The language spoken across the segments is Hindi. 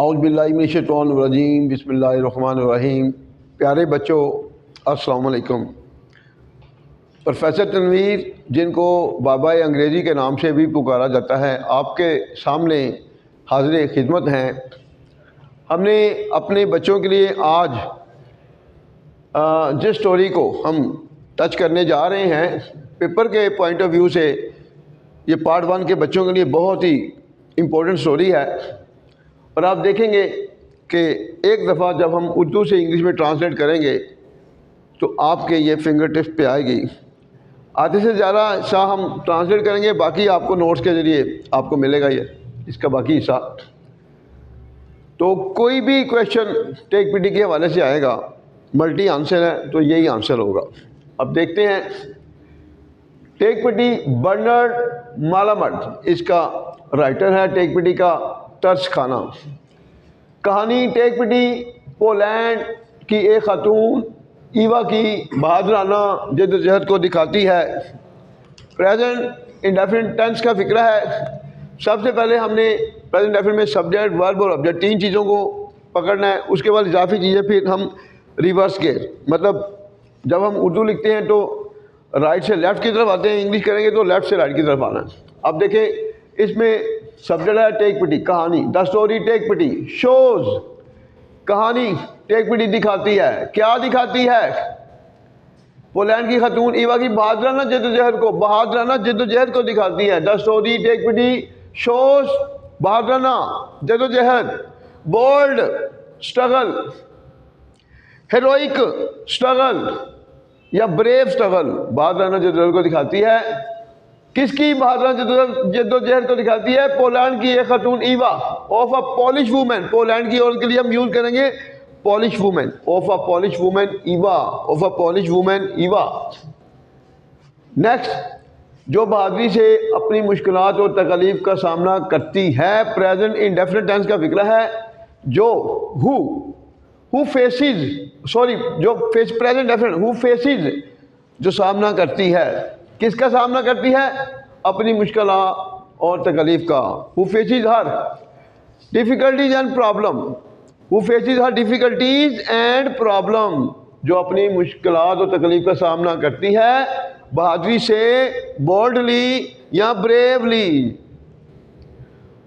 औज़ुबिल्लाहिमिनश्शैतानिर्रजीम बिस्मिल्लाहिर्रहमानिर्रहीम। प्यारे बच्चों, अस्सलाम वालेकुम। प्रोफेसर तनवीर, जिनको बाबा अंग्रेज़ी के नाम से भी पुकारा जाता है, आपके सामने हाज़िर खिदमत हैं। हमने अपने बच्चों के लिए आज जिस स्टोरी को हम टच करने जा रहे हैं, पेपर के पॉइंट ऑफ व्यू से ये पार्ट 1 के बच्चों के लिए बहुत ही इम्पोर्टेंट स्टोरी है। और आप देखेंगे कि एक दफ़ा जब हम उर्दू से इंग्लिश में ट्रांसलेट करेंगे तो आपके ये फिंगर टिप्स पे आएगी। आधे से ज़्यादा हिस्सा हम ट्रांसलेट करेंगे, बाकी आपको नोट्स के ज़रिए आपको मिलेगा ये इसका बाकी हिस्सा। तो कोई भी क्वेश्चन टेक पीटी के हवाले से आएगा, मल्टी आंसर है तो यही आंसर होगा। अब देखते हैं। टेक पीटी बर्नार्ड मालामट इसका राइटर है। टेक पीटी का तर्स खाना। कहानी टेक पीटी पोलैंड की एक खातून ईवा की बहादुराना जद्दोजहद को दिखाती है। प्रेजेंट इंडेफिनिट टेंस का फिक्रा है। सबसे पहले हमने प्रेजेंट इंडेफिनिट में सब्जेक्ट, वर्ब और ऑब्जेक्ट 3 चीज़ों को पकड़ना है। उसके बाद इजाफी चीज़ें फिर हम रिवर्स के, मतलब जब हम उर्दू लिखते हैं तो राइट से लेफ़्ट की तरफ आते हैं, इंग्लिश करेंगे तो लेफ़्ट से राइट की तरफ आना है। अब देखें, इसमें सब्जेक्ट है टेक पीटी, कहानी। The story take PT shows, कहानी टेक पीटी दिखाती है। क्या दिखाती है? पोलैंड की खातून ईवा की बहादुराना जद्दोजहद को दिखाती है। The story take PT shows बहादुराना जद्दोजहद, बोल्ड स्ट्रगल, हेरोइक स्ट्रगल या ब्रेव स्ट्रगल बहादुराना जद्दोजहद को दिखाती है। किसकी बहादुराना जद्दोजहद को दिखाती है? पोलैंड की एक खातून Eva of a polish women. Poland की औरत के लिए हम यूज करेंगे polish women, of a polish women Eva, of a polish women Eva. Next, जो बहादुरी से अपनी मुश्किलात और तकलीफ का सामना करती है। प्रेजेंट इंडेफिनिट टेंस का फिक्रा है। जो हु फेसिस, सॉरी जो face, present definite who faces, जो सामना करती है। किसका सामना करती है? अपनी मुश्किलात और तकलीफ का। Who faces her difficulties and problem, who faces her difficulties and problem, जो अपनी मुश्किलात और तकलीफ का सामना करती है बहादुरी से, बोल्डली या ब्रेवली।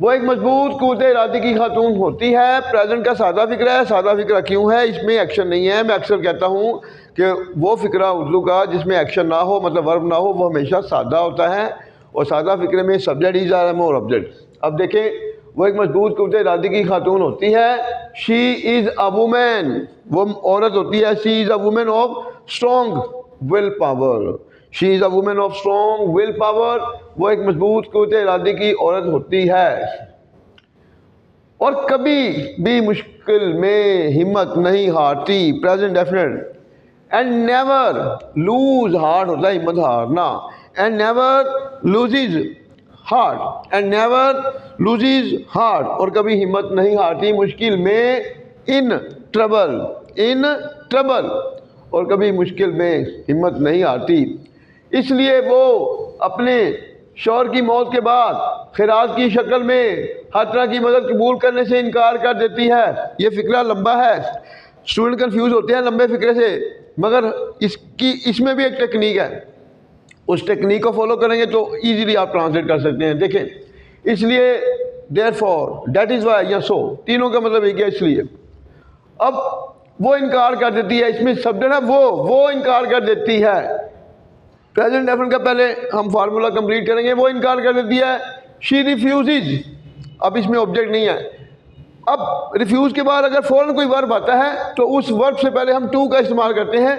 वो एक मजबूत कुव्वत इरादे की खातून होती है। प्रेजेंट का सादा फिक्रा है। सादा फिक्रा क्यों है? इसमें एक्शन नहीं है। मैं अक्सर कहता हूँ कि वो फिक्रा उर्दू का जिसमें एक्शन ना हो, मतलब वर्ब ना हो, वो हमेशा सादा होता है। और सादा फिक्रे में सब्जेक्ट इज आर एम और ऑब्जेक्ट। अब देखें, वो एक मजबूत कुव्वत इरादे की खातून होती है। शी इज़ अ वुमेन, वो औरत होती है। She is a women of strong will power, she is a women of strong will power. वो एक मजबूत कुव्वत इरादे की औरत होती है और कभी भी मुश्किल में हिम्मत नहीं हारती। Present definite. And never lose heart होता है हिम्मत हारना। And never loses heart, and never loses heart, और कभी हिम्मत नहीं हारती मुश्किल में। इन ट्रबल, इन ट्रबल, और कभी मुश्किल में हिम्मत नहीं हारती। इसलिए वो अपने शौहर की मौत के बाद खिरात की शक्ल में हर तरह की मदद कबूल करने से इनकार कर देती है। ये फिक्रा लंबा है, स्टूडेंट कंफ्यूज होते हैं लंबे फिक्रे से, मगर इसमें भी एक टेक्निक है। उस टेक्निक को फॉलो करेंगे तो इजीली आप ट्रांसलेट कर सकते हैं। देखें, इसलिए, देयरफॉर, दैट इज़ व्हाई या सो, तीनों का मतलब एक है। इसलिए अब वो इनकार कर देती है। इसमें सब्जेक्ट है वो इनकार कर देती है। प्रेजेंट डेफिनेट का पहले हम फार्मूला कंप्लीट करेंगे। वो इनकार कर देती है। शी रिफ्यूजिज, अब इसमें ऑब्जेक्ट नहीं है। अब रिफ्यूज के बाद अगर फौरन कोई वर्ब आता है तो उस वर्ब से पहले हम टू का इस्तेमाल करते हैं।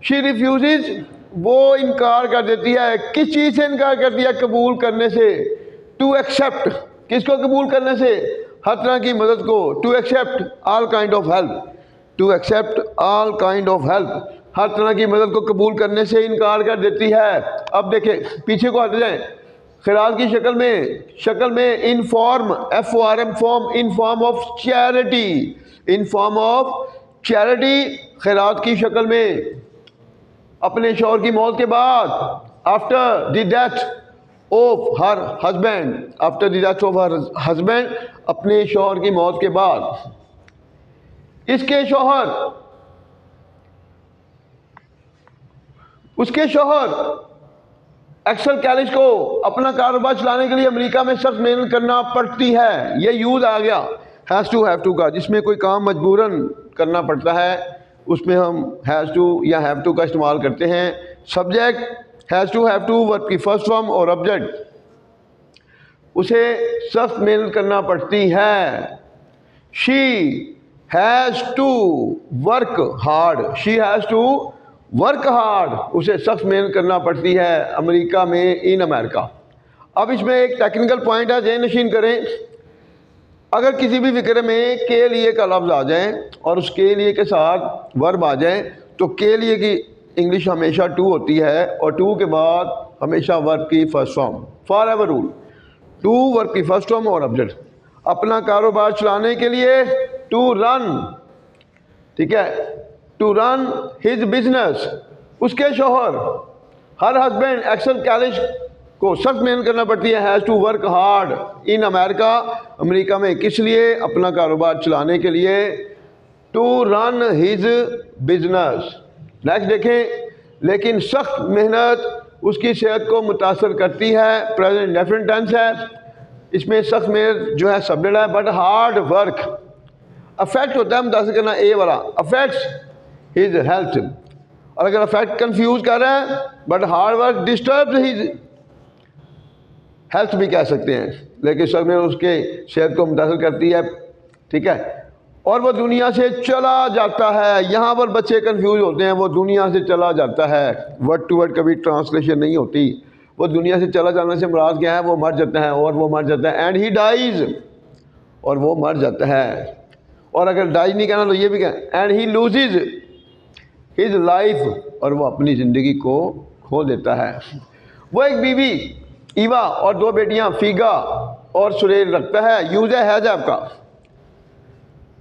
शी रिफ्यूजिज, वो इनकार कर देती है। किस चीज़ से इनकार करती है? कबूल करने से। टू एक्सेप्ट, किसको कबूल करने से? हर तरह की मदद को। To accept all kind of help, to accept all kind of help, हर तरह की मदद को कबूल करने से इनकार कर देती है। अब देखें, पीछे को हट जाएं। खिरात की शक्ल में in form, FORM form, in form of charity, in form of charity, खिरात की शक्ल में अपने शौहर की मौत के बाद, after the death of her husband, after the death of her husband, अपने शौहर की मौत के बाद। उसके शौहर एक्सेल कैलिश को अपना कारोबार चलाने के लिए अमेरिका में सख्त मेहनत करना पड़ती है। ये यूज आ गया हैज़ टू हैव टू का, जिसमें कोई काम मजबूरन करना पड़ता है उसमें हम हैज़ टू या हैव टू का इस्तेमाल करते हैं। Subject has to have to, verb की फर्स्ट फॉर्म और ऑब्जेक्ट उसे सख्त मेहनत करना पड़ती है। She has to work hard, she has to work hard, उसे सख्त मेहनत करना पड़ती है अमेरिका में, इन अमेरिका। अब इसमें एक टेक्निकल पॉइंट है, जहन नशीन करें। अगर किसी भी फिक्र में के लिए का लफ्ज़ आ जाए और उस के लिए के साथ वर्ब आ जाए तो के लिए की इंग्लिश हमेशा टू होती है और टू के बाद हमेशा वर्ब की first form, forever rule. To verb की फर्स्ट फॉर्म और ऑब्जेक्ट। अपना कारोबार चलाने के लिए टू रन, ठीक है, टू रन हिज बिजनेस। उसके शौहर हर हस्बैंड एक्सेल कैलिश को सख्त मेहनत करना पड़ती है, has to work hard in America, America में, किस लिए, अपना कारोबार चलाने के लिए, to run his business. Next देखें, लेकिन सख्त मेहनत उसकी सेहत को मुतासर करती है, प्रेजेंट इंडेफिनिट टेंस है, इसमें सख्त मेहनत जो है सब्जेक्ट है, बट हार्ड वर्क अफेक्ट होता है मुतासर करना, ए वाला अफेक्ट्स हिज हेल्थ। और अगर अफेक्ट कंफ्यूज कर रहे हैं, but hard work disturb his health भी कह सकते हैं, लेकिन सब में उसके सेहत को मुतासर करती है, ठीक है। और वो दुनिया से चला जाता है, यहाँ पर बच्चे कंफ्यूज होते हैं, वो दुनिया से चला जाता है, वर्ड टू वर्ड कभी ट्रांसलेशन नहीं होती। वो दुनिया से चला जाने से मुराद क्या है, वो मर जाता है, और वो मर जाता है, एंड ही डाइज, और वो मर जाता है। और अगर डाइज नहीं कहना तो ये भी कहें, and he loses his life, और वो अपनी ज़िंदगी को खो देता है। वो एक बीवी ईवा और दो बेटियां फीगा और सुरेल रखता है। यूज है हैज़ का,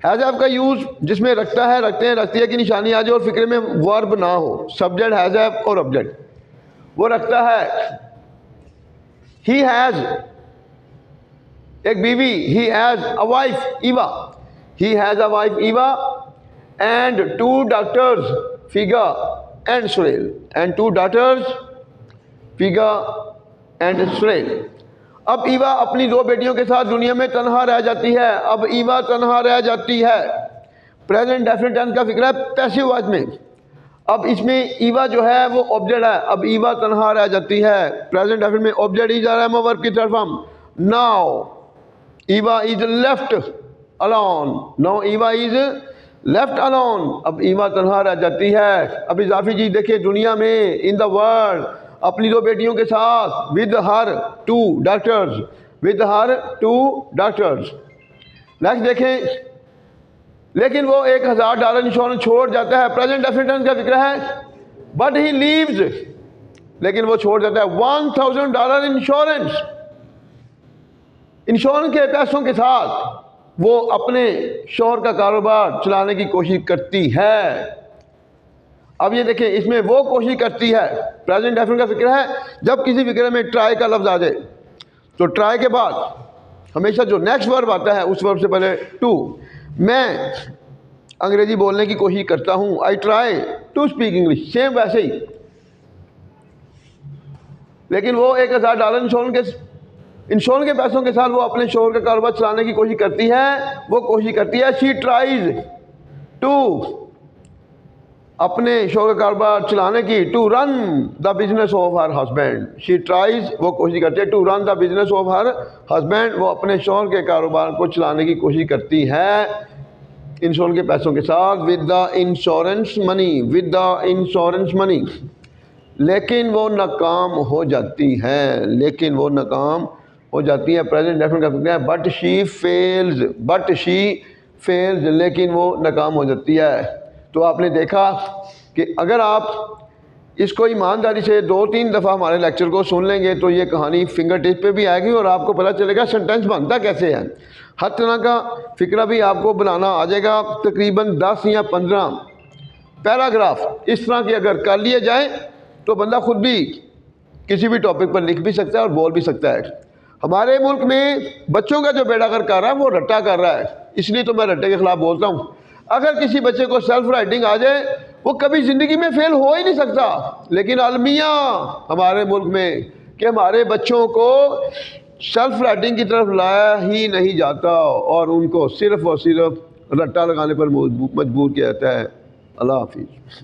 हैज़ का यूज जिसमें रखता है, रखते हैं, रखती है की निशानी आ जाए और फिक्र में वर्ब ना हो, सब्जेक्ट हैज़ और ऑब्जेक्ट। वो रखता है, ही हैज़ एक बीवी, he has a wife Eva, he has a wife Eva and two daughters Feiga and Surel, and two daughters Feiga and Surel. अब ईवा अपनी दो बेटियों के साथ दुनिया में तनहा रह जाती है। अब ईवा तनहा रह जाती है, प्रेजेंट डेफिनेट टेंस का फिक्र है पैसिव वॉइस में। अब इसमें ईवा जो है वो ऑब्जेक्ट है, अब ईवा तनहा रह जाती है, प्रेजेंट डेफिनेट में ऑब्जेक्ट इज आ रहा है वर्ब की तरफ हम। Now Eva is left alone, now Eva is left alone, अब ईवा तनहा रह जाती है। अब इजाफी चीज देखिए, दुनिया में, इन द वर्ल्ड, अपनी दो बेटियों के साथ, with her two daughters, with her two daughters. Next देखें, लेकिन वो $1000 इंश्योरेंस छोड़ जाता है, प्रेजेंट डेफिनिट टेंस का जिक्र है, बट ही लीव्स, लेकिन वो छोड़ जाता है $1000 इंश्योरेंस, इंश्योरेंस के पैसों के साथ वो अपने शौहर का कारोबार चलाने की कोशिश करती है। अब ये देखें, इसमें वो कोशिश करती है, प्रेजेंट डेफिनेट का फिक्र है। जब किसी फिक्र में ट्राई का लफ्ज़ आ जाए तो ट्राई के बाद हमेशा जो नेक्स्ट वर्ब आता है उस वर्ब से पहले टू। मैं अंग्रेजी बोलने की कोशिश करता हूँ, I try to speak English, same वैसे ही। लेकिन वो $1000 इंश्योरेंस के पैसों के साथ वो अपने शौहर का कारोबार चलाने की कोशिश करती है। वो कोशिश करती है, शी ट्राइज टू, अपने शौहर का कारोबार चलाने की, to run the business of her husband, she tries, वो कोशिश करती है, to run the business of her husband, वो अपने शौहर के कारोबार को चलाने की कोशिश करती है इंश्योरेंस के पैसों के साथ, with the insurance money, with the insurance money. लेकिन वो नाकाम हो जाती है, लेकिन वो नाकाम हो जाती है, प्रेजेंट डेफिनेट का फिक्र है, but she fails, but she fails, लेकिन वो नाकाम हो जाती है। तो आपने देखा कि अगर आप इसको ईमानदारी से 2-3 दफ़ा हमारे लेक्चर को सुन लेंगे तो ये कहानी फिंगर टिप पे भी आएगी और आपको पता चलेगा सेंटेंस बनता कैसे है। हर तरह का फिक्रा भी आपको बनाना आ जाएगा। तकरीबन 10 या 15 पैराग्राफ इस तरह के अगर कर लिए जाए तो बंदा खुद भी किसी भी टॉपिक पर लिख भी सकता है और बोल भी सकता है। हमारे मुल्क में बच्चों का जो बेड़ा कर रहा है वो रट्टा कर रहा है, इसलिए तो मैं रट्टे के खिलाफ बोलता हूँ। अगर किसी बच्चे को सेल्फ राइटिंग आ जाए वो कभी ज़िंदगी में फेल हो ही नहीं सकता। लेकिन अलमिया हमारे मुल्क में कि हमारे बच्चों को सेल्फ राइटिंग की तरफ लाया ही नहीं जाता और उनको सिर्फ़ और सिर्फ रट्टा लगाने पर मजबूर किया जाता है। अल्लाह हाफिज़।